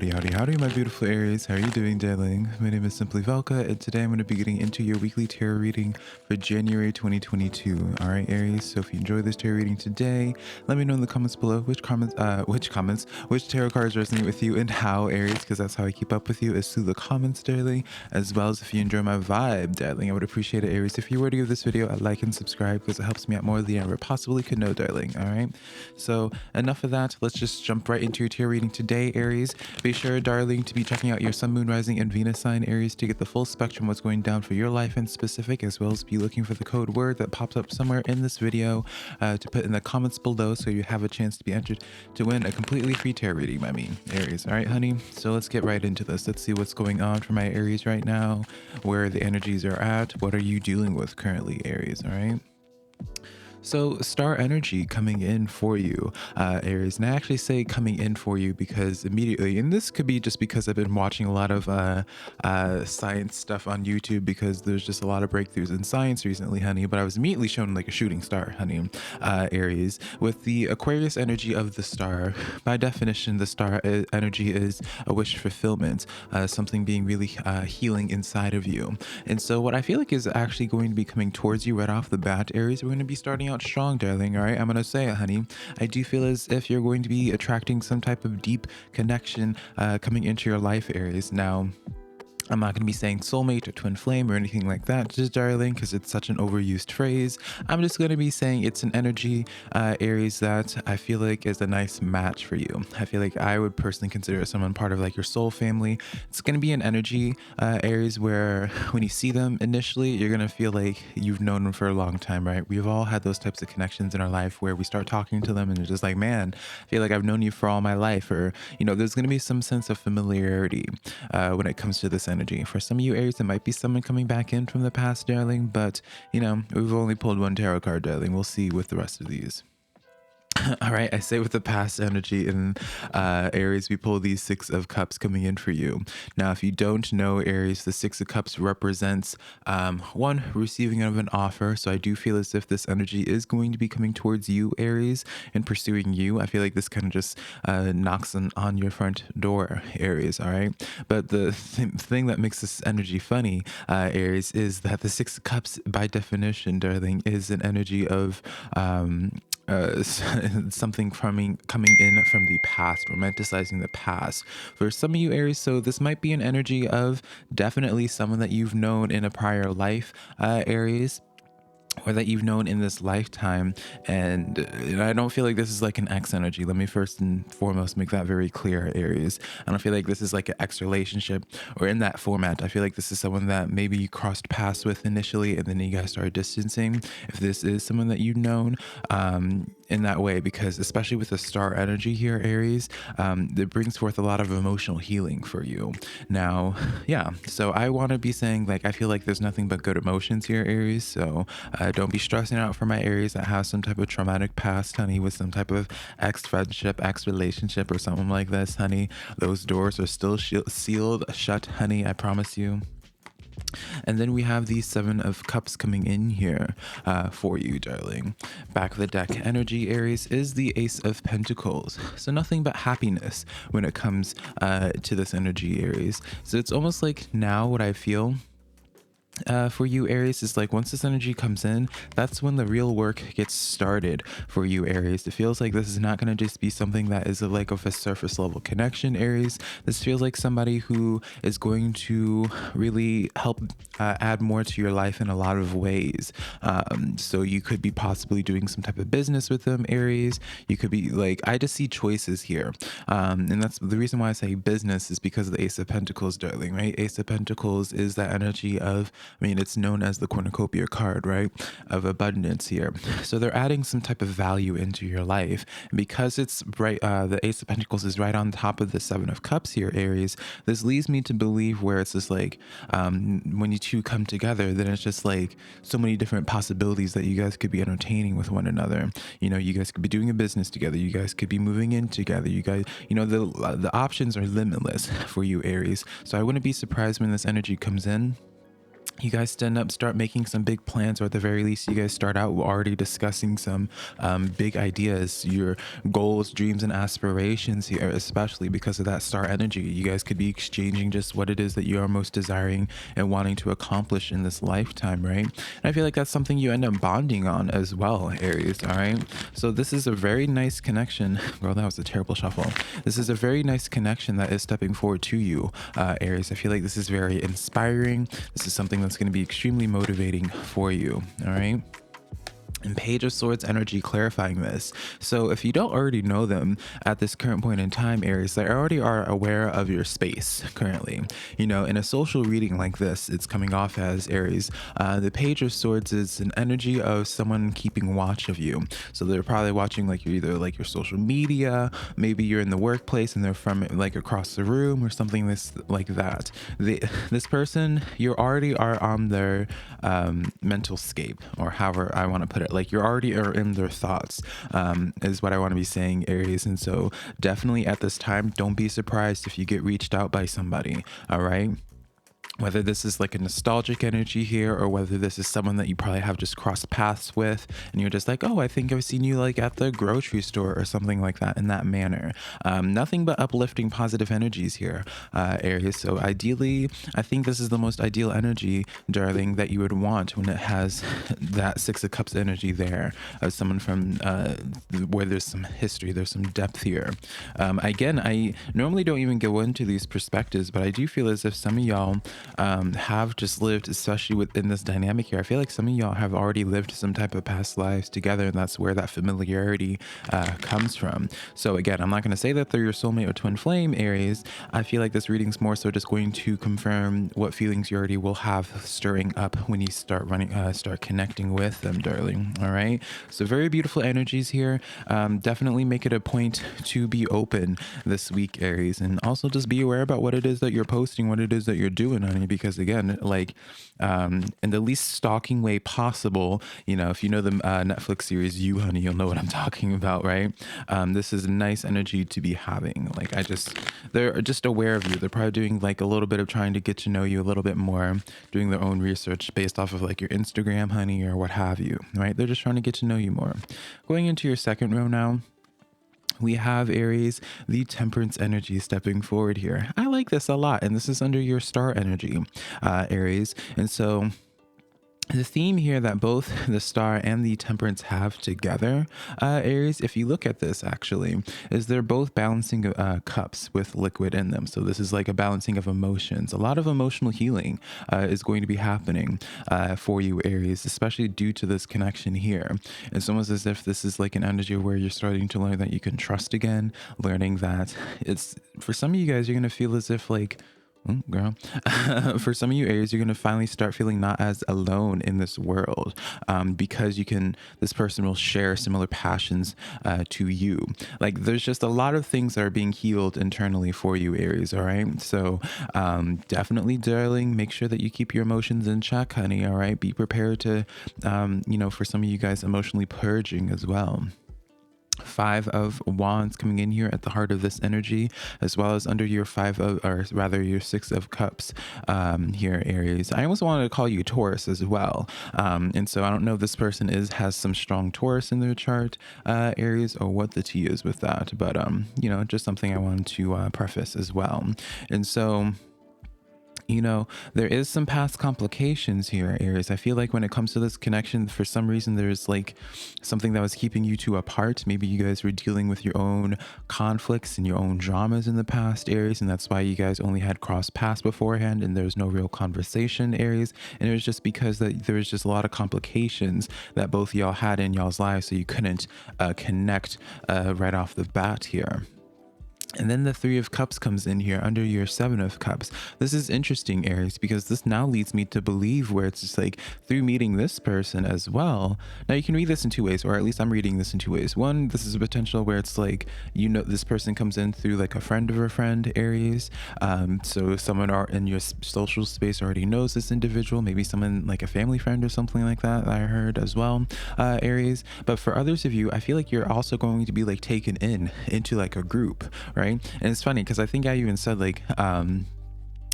Howdy, my beautiful Aries. How are you doing, darling? My name is SimplyVelca, and today I'm going to be getting into your weekly tarot reading for January 2022. All right, Aries. So if you enjoy this tarot reading today, let me know in the comments below which tarot cards resonate with you and how, Aries, because that's how I keep up with you, is through the comments, darling. As well as if you enjoy my vibe, darling, I would appreciate it, Aries, if you were to give this video a like and subscribe, because it helps me out more than I ever possibly could know, darling. All right. So enough of that. Let's just jump right into your tarot reading today, Aries. Be sure, darling, to be checking out your sun, moon, rising, and Venus sign, Aries, to get the full spectrum of what's going down for your life in specific, as well as be looking for the code word that pops up somewhere in this video to put in the comments below so you have a chance to be entered to win a completely free tarot reading by me, Aries. All right, honey? So let's get right into this. Let's see what's going on for my Aries right now, where the energies are at. What are you dealing with currently, Aries? All right? So star energy coming in for you, Aries. And I actually say coming in for you because immediately, and this could be just because I've been watching a lot of science stuff on YouTube, because there's just a lot of breakthroughs in science recently, honey. But I was immediately shown like a shooting star, honey, Aries. With the Aquarius energy of the star, by definition, the star energy is a wish fulfillment, something being really healing inside of you. And so what I feel like is actually going to be coming towards you right off the bat, Aries. We're going to be starting out strong, darling. All right, I'm gonna say it, honey. I do feel as if you're going to be attracting some type of deep connection coming into your life, Aries. Now, I'm not going to be saying soulmate or twin flame or anything like that, just darling, because it's such an overused phrase. I'm just going to be saying it's an energy, Aries, that I feel like is a nice match for you. I feel like I would personally consider someone part of like your soul family. It's going to be an energy, Aries, where when you see them initially, you're going to feel like you've known them for a long time, right? We've all had those types of connections in our life where we start talking to them and it's just like, man, I feel like I've known you for all my life. Or, you know, there's going to be some sense of familiarity when it comes to this energy. For some of you, Aries, it might be someone coming back in from the past, darling, but, you know, we've only pulled one tarot card, darling. We'll see with the rest of these. All right, I say with the past energy in Aries, we pull these Six of Cups coming in for you. Now, if you don't know, Aries, the Six of Cups represents one, receiving of an offer. So I do feel as if this energy is going to be coming towards you, Aries, and pursuing you. I feel like this kind of just knocks on your front door, Aries, all right? But the thing that makes this energy funny, Aries, is that the Six of Cups, by definition, darling, is an energy of something coming in from the past, romanticizing the past for some of you, Aries. So this might be an energy of definitely someone that you've known in a prior life, Aries, or that you've known in this lifetime. And I don't feel like this is like an ex energy. Let me first and foremost make that very clear, Aries. I don't feel like this is like an ex relationship or in that format. I feel like this is someone that maybe you crossed paths with initially and then you guys started distancing. If this is someone that you've known in that way, because especially with the star energy here, Aries, it brings forth a lot of emotional healing for you. Now, yeah, so I want to be saying, like, I feel like there's nothing but good emotions here, Aries. So don't be stressing out for my Aries that has some type of traumatic past, honey, with some type of ex friendship, ex relationship, or something like this, honey. Those doors are still sealed shut, honey, I promise you. And then we have the Seven of Cups coming in here for you, darling. Back of the deck energy, Aries, is the Ace of Pentacles. So nothing but happiness when it comes to this energy, Aries. So it's almost like now what I feel for you, Aries, is like once this energy comes in, that's when the real work gets started for you, Aries. It feels like this is not going to just be something that is like of a surface level connection, Aries. This feels like somebody who is going to really help add more to your life in a lot of ways. So you could be possibly doing some type of business with them, Aries. You could be like, I just see choices here. And that's the reason why I say business, is because of the Ace of Pentacles, darling, right? Ace of Pentacles is that energy of, I mean, it's known as the cornucopia card, right, of abundance here. So they're adding some type of value into your life. And because it's right, the Ace of Pentacles is right on top of the Seven of Cups here, Aries. This leads me to believe where it's just like when you two come together, then it's just like so many different possibilities that you guys could be entertaining with one another. You know, you guys could be doing a business together. You guys could be moving in together. You guys, you know, the options are limitless for you, Aries. So I wouldn't be surprised when this energy comes in you guys start making some big plans, or at the very least you guys start out already discussing some big ideas, your goals, dreams, and aspirations here, especially because of that star energy. You guys could be exchanging just what it is that you are most desiring and wanting to accomplish in this lifetime, right? And I feel like that's something you end up bonding on as well, Aries. All right, so this is a very nice connection. Girl, that was a terrible shuffle. This is a very nice connection that is stepping forward to you, Aries. I feel like this is very inspiring. This is something that's going to be extremely motivating for you. All right. And Page of Swords energy clarifying this. So if you don't already know them at this current point in time, Aries, they already are aware of your space currently. You know, in a social reading like this, it's coming off as, Aries, the Page of Swords is an energy of someone keeping watch of you. So they're probably watching like you're either like your social media, maybe you're in the workplace and they're from like across the room or something like that. This person, you already are on their mental scape, or however I want to put it. Like you already are in their thoughts, is what I want to be saying, Aries. And so definitely at this time, don't be surprised if you get reached out by somebody. All right. Whether this is like a nostalgic energy here, or whether this is someone that you probably have just crossed paths with and you're just like, oh, I think I've seen you like at the grocery store or something like that, in that manner. Nothing but uplifting positive energies here, Aries. So ideally, I think this is the most ideal energy, darling, that you would want when it has that Six of Cups energy there, of someone from where there's some history, there's some depth here. Again, I normally don't even go into these perspectives, but I do feel as if some of y'all have just lived, especially within this dynamic here. I feel like some of y'all have already lived some type of past lives together, and that's where that familiarity comes from. So again, I'm not going to say that they're your soulmate or twin flame, Aries. I feel like this reading's more so just going to confirm what feelings you already will have stirring up when you start connecting with them, darling. All right, so very beautiful energies here. Definitely make it a point to be open this week, Aries, and also just be aware about what it is that you're posting, what it is that you're doing, honey, because again, like in the least stalking way possible, you know, if you know the Netflix series You, honey, you'll know what I'm talking about, right? This is a nice energy to be having. Like they're just aware of you. They're probably doing like a little bit of trying to get to know you a little bit more, doing their own research based off of like your Instagram, honey, or what have you, right? They're just trying to get to know you more. Going into your second row now, we have, Aries, the Temperance energy stepping forward here. I like this a lot, and this is under your star energy, Aries. And so the theme here that both the star and the temperance have together, Aries, if you look at this actually, is they're both balancing cups with liquid in them. So this is like a balancing of emotions. A lot of emotional healing is going to be happening for you, Aries, especially due to this connection here. It's almost as if this is like an energy where you're starting to learn that you can trust again, learning that it's, for some of you guys, you're going to feel as if like, girl, for some of you, Aries, you're going to finally start feeling not as alone in this world, because this person will share similar passions to you. Like there's just a lot of things that are being healed internally for you, Aries. All right, so definitely, darling, make sure that you keep your emotions in check, honey. All right, be prepared to for some of you guys, emotionally purging as well. Five of Wands coming in here at the heart of this energy, as well as under your your Six of Cups here, Aries. I almost wanted to call you Taurus as well, and so I don't know if this person has some strong Taurus in their chart, Aries, or what the tea is with that, but just something I wanted to preface as well. And so, there is some past complications here, Aries. I feel like when it comes to this connection, for some reason, there's like something that was keeping you two apart. Maybe you guys were dealing with your own conflicts and your own dramas in the past, Aries, and that's why you guys only had crossed paths beforehand and there's no real conversation, Aries. And it was just because that there was just a lot of complications that both y'all had in y'all's lives, so you couldn't connect right off the bat here. And then the Three of Cups comes in here under your Seven of Cups. This is interesting, Aries, because this now leads me to believe where it's just like through meeting this person as well. Now you can read this in two ways, or at least I'm reading this in two ways. One, this is a potential where it's like, this person comes in through like a friend of a friend, Aries. So someone in your social space already knows this individual, maybe someone like a family friend or something like that I heard as well, Aries. But for others of you, I feel like you're also going to be like taken into like a group, right? And it's funny because I think I even said like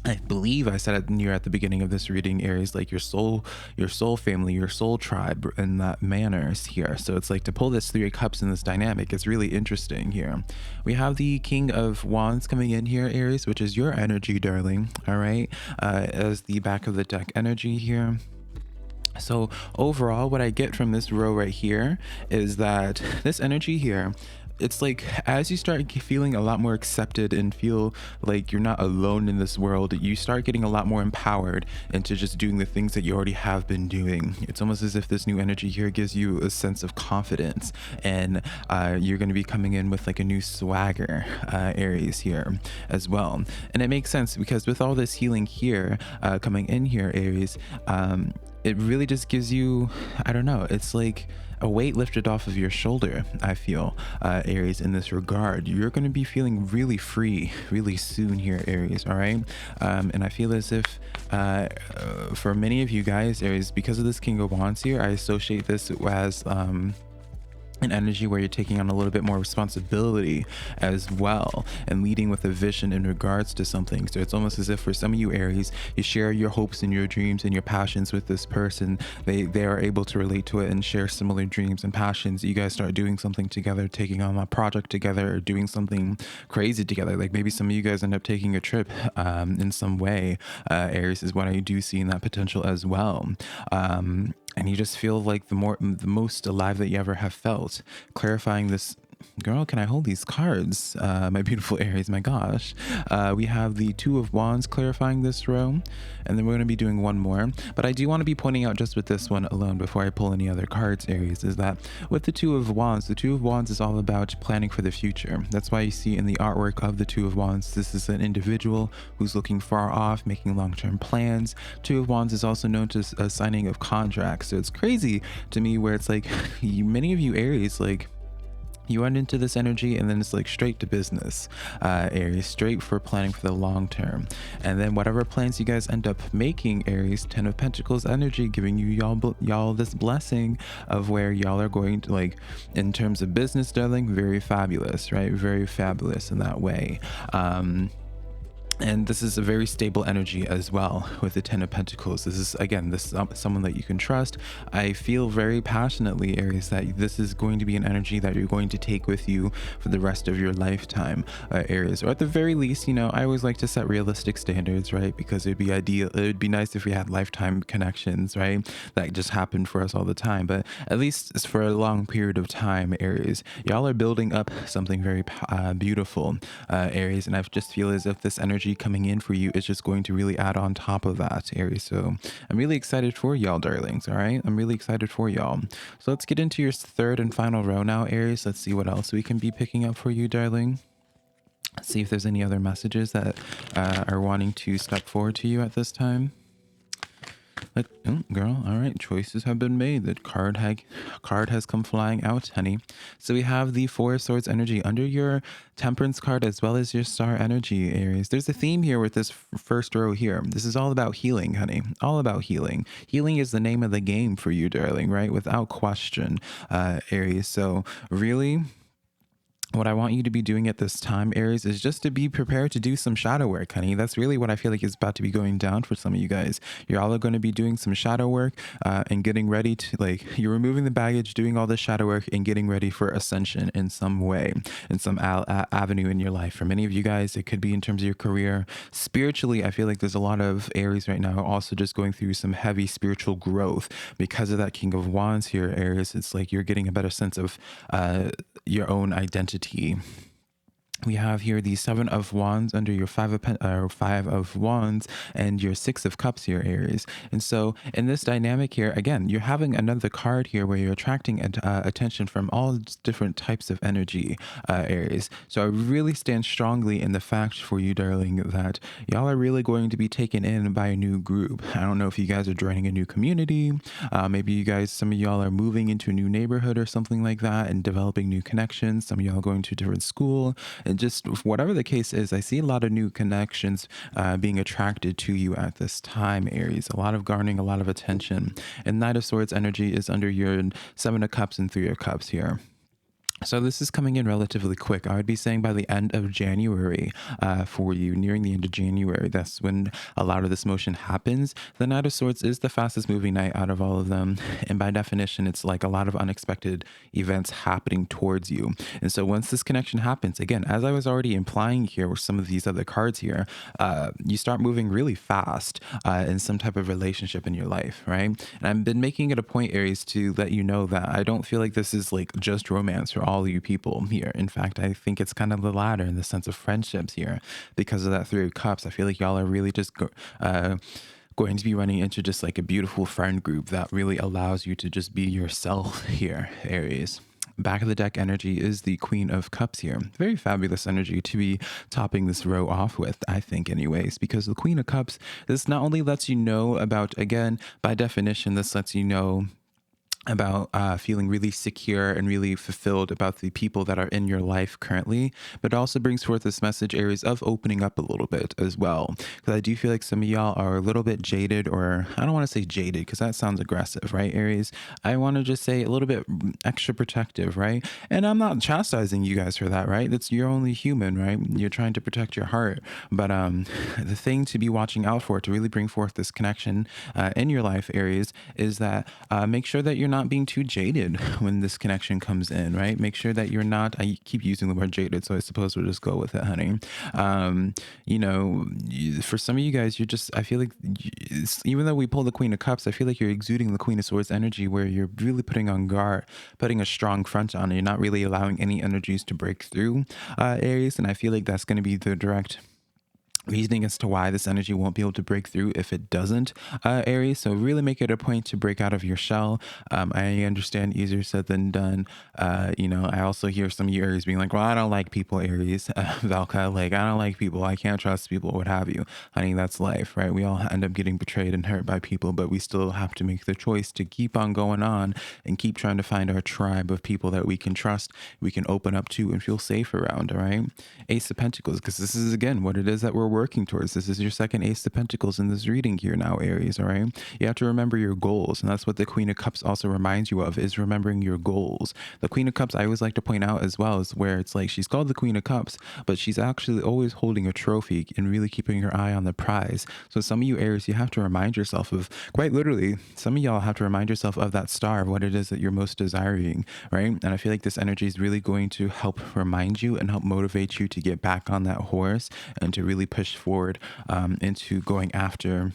I believe I said it near at the beginning of this reading, Aries, like your soul family, your soul tribe in that manner is here. So it's like to pull this Three of Cups in this dynamic, it's really interesting here. We have the King of Wands coming in here, Aries, which is your energy, darling. All right. As the back of the deck energy here. So overall, what I get from this row right here is that this energy here, it's like as you start feeling a lot more accepted and feel like you're not alone in this world, you start getting a lot more empowered into just doing the things that you already have been doing. It's almost as if this new energy here gives you a sense of confidence, and you're going to be coming in with like a new swagger, Aries here as well. And it makes sense because with all this healing here coming in here, Aries, it really just gives you, I don't know, it's like a weight lifted off of your shoulder, I feel, Aries, in this regard. You're going to be feeling really free really soon here, Aries, all right? And I feel as if for many of you guys, Aries, because of this King of Wands here, I associate this as an energy where you're taking on a little bit more responsibility as well and leading with a vision in regards to something. So it's almost as if for some of you, Aries, you share your hopes and your dreams and your passions with this person. They are able to relate to it and share similar dreams and passions. You guys start doing something together, taking on a project together, or doing something crazy together. Like maybe some of you guys end up taking a trip in some way. Aries is what I do see in that potential as well. And you just feel like the most alive that you ever have felt. Clarifying this, girl, can I hold these cards? My beautiful Aries, my gosh. We have the Two of Wands clarifying this row, and then we're going to be doing one more. But I do want to be pointing out just with this one alone before I pull any other cards, Aries, is that with the Two of Wands, the Two of Wands is all about planning for the future. That's why you see in the artwork of the Two of Wands, this is an individual who's looking far off, making long-term plans. Two of Wands is also known as a signing of contracts. So it's crazy to me where it's like many of you Aries, like, you went into this energy and then it's like straight to business, Aries, straight for planning for the long term. And then whatever plans you guys end up making, Aries, 10 of Pentacles energy, giving you y'all this blessing of where y'all are going to, like, in terms of business, darling, very fabulous, right? Very fabulous in that way. And this is a very stable energy as well with the 10 of Pentacles. This is, again, this is someone that you can trust. I feel very passionately, Aries, that this is going to be an energy that you're going to take with you for the rest of your lifetime, Aries. Or at the very least, you know, I always like to set realistic standards, right? Because it'd be ideal. It would be nice if we had lifetime connections, right? That just happened for us all the time. But at least it's for a long period of time, Aries. Y'all are building up something very beautiful, Aries. And I just feel as if this energy coming in for you is just going to really add on top of that, Aries. So I'm really excited for y'all, darlings. All right, I'm really excited for y'all. So let's get into your third and final row now, Aries. Let's see what else we can be picking up for you, darling. Let's see if there's any other messages that are wanting to step forward to you at this time. Oh, girl, all right, choices have been made. The card has come flying out, honey. So we have the Four of Swords energy under your Temperance card as well as your Star energy, Aries. There's a theme here with this first row here. This is all about healing, honey. All about healing. Healing is the name of the game for you, darling, right? Without question, Aries. So really, what I want you to be doing at this time, Aries, is just to be prepared to do some shadow work, honey. That's really what I feel like is about to be going down for some of you guys. You're all going to be doing some shadow work and getting ready to, like, you're removing the baggage, doing all this shadow work and getting ready for ascension in some way, in some avenue in your life. For many of you guys, it could be in terms of your career. Spiritually, I feel like there's a lot of Aries right now also just going through some heavy spiritual growth because of that King of Wands here, Aries. It's like you're getting a better sense of your own identity. We have here the Seven of Wands under your Five of Wands and your Six of Cups here, Aries. And so in this dynamic here, again, you're having another card here where you're attracting attention from all different types of energy, Aries. So I really stand strongly in the fact for you, darling, that y'all are really going to be taken in by a new group. I don't know if you guys are joining a new community. Maybe you guys, some of y'all are moving into a new neighborhood or something like that and developing new connections. Some of y'all going to a different school. And just whatever the case is, I see a lot of new connections being attracted to you at this time, Aries. A lot of garnering, a lot of attention. And Knight of Swords energy is under your Seven of Cups and Three of Cups here. So this is coming in relatively quick. I would be saying by the end of January for you, nearing the end of January. That's when a lot of this motion happens. The Knight of Swords is the fastest moving knight out of all of them. And by definition, it's like a lot of unexpected events happening towards you. And so once this connection happens, again, as I was already implying here with some of these other cards here, you start moving really fast in some type of relationship in your life, right? And I've been making it a point, Aries, to let you know that I don't feel like this is like just romance for all you people here. In fact, I think it's kind of the latter in the sense of friendships here because of that Three of Cups. I feel like y'all are really just going to be running into just like a beautiful friend group that really allows you to just be yourself here, Aries. Back of the deck energy is the Queen of Cups here. Very fabulous energy to be topping this row off with, I think anyways, because the Queen of Cups, this not only lets you know about, again, by definition, this lets you know about feeling really secure and really fulfilled about the people that are in your life currently, but also brings forth this message, Aries, of opening up a little bit as well. Because I do feel like some of y'all are a little bit jaded, or I don't want to say jaded because that sounds aggressive, right, Aries? I want to just say a little bit extra protective, right? And I'm not chastising you guys for that, right? You're only human, right? You're trying to protect your heart. But the thing to be watching out for to really bring forth this connection in your life, Aries, is that make sure that you're not being too jaded when this connection comes in, right? Make sure that you're not, I keep using the word jaded, so I suppose we'll just go with it, honey. You know, for some of you guys, you're just, I feel like, even though we pull the Queen of Cups, I feel like you're exuding the Queen of Swords energy where you're really putting on guard, putting a strong front on, and you're not really allowing any energies to break through, Aries. And I feel like that's going to be the direct reasoning as to why this energy won't be able to break through if it doesn't, Aries. So really make it a point to break out of your shell. I understand easier said than done. You know, I also hear some of you Aries being like, well, I don't like people, Aries, Velka, like, I don't like people. I can't trust people, what have you. Honey, that's life, right? We all end up getting betrayed and hurt by people, but we still have to make the choice to keep on going on and keep trying to find our tribe of people that we can trust, we can open up to and feel safe around, all right? Ace of Pentacles, because this is, again, what it is that we're working towards. This is your second Ace of Pentacles in this reading here now, Aries, all right? You have to remember your goals, and that's what the Queen of Cups also reminds you of, is remembering your goals. The Queen of Cups, I always like to point out as well, is where it's like she's called the Queen of Cups, but she's actually always holding a trophy and really keeping her eye on the prize. So some of you Aries, you have to remind yourself of, quite literally, some of y'all have to remind yourself of that star, of what it is that you're most desiring, right? And I feel like this energy is really going to help remind you and help motivate you to get back on that horse and to really push forward into going after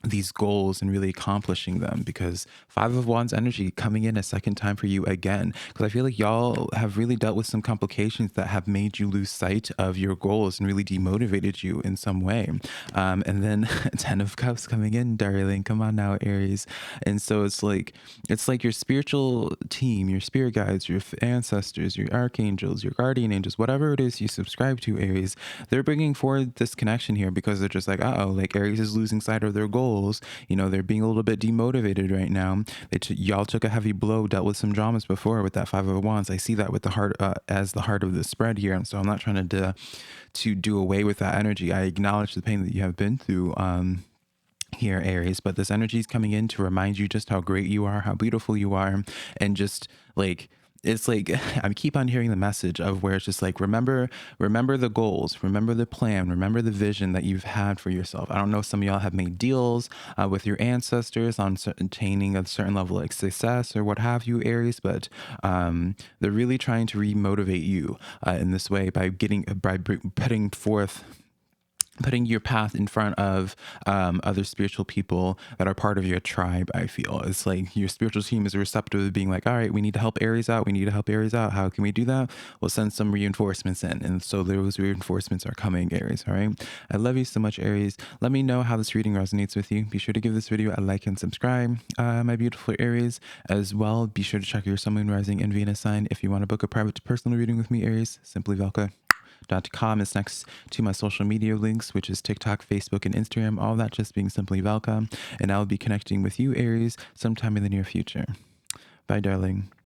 these goals and really accomplishing them, because Five of Wands energy coming in a second time for you again, because I feel like y'all have really dealt with some complications that have made you lose sight of your goals and really demotivated you in some way. And then Ten of Cups coming in, darling, come on now, Aries. And so it's like your spiritual team, your spirit guides, your ancestors, your archangels, your guardian angels, whatever it is you subscribe to, Aries, they're bringing forward this connection here because they're just like, uh-oh, like Aries is losing sight of their goals. You know, they're being a little bit demotivated right now. Y'all took a heavy blow, dealt with some dramas before with that Five of Wands. I see that with the heart as the heart of the spread here, and so I'm not trying to do away with that energy. I acknowledge the pain that you have been through here, Aries, but this energy is coming in to remind you just how great you are, how beautiful you are, and just like, it's like I keep on hearing the message of where it's just like, remember the goals, remember the plan, remember the vision that you've had for yourself. I don't know, some of y'all have made deals with your ancestors on attaining a certain level of success or what have you, Aries, but they're really trying to remotivate you in this way by putting your path in front of other spiritual people that are part of your tribe. I feel it's like your spiritual team is receptive to being like, all right, we need to help Aries out. We need to help Aries out. How can we do that? We'll send some reinforcements in. And so those reinforcements are coming, Aries. All right. I love you so much, Aries. Let me know how this reading resonates with you. Be sure to give this video a like and subscribe, my beautiful Aries. As well, be sure to check your Sun, Moon, Rising, and Venus sign. If you want to book a private personal reading with me, Aries, SimplyVelca.com is next to my social media links, which is TikTok, Facebook, and Instagram. All that just being Simply Velca. And I'll be connecting with you, Aries, sometime in the near future. Bye, darling.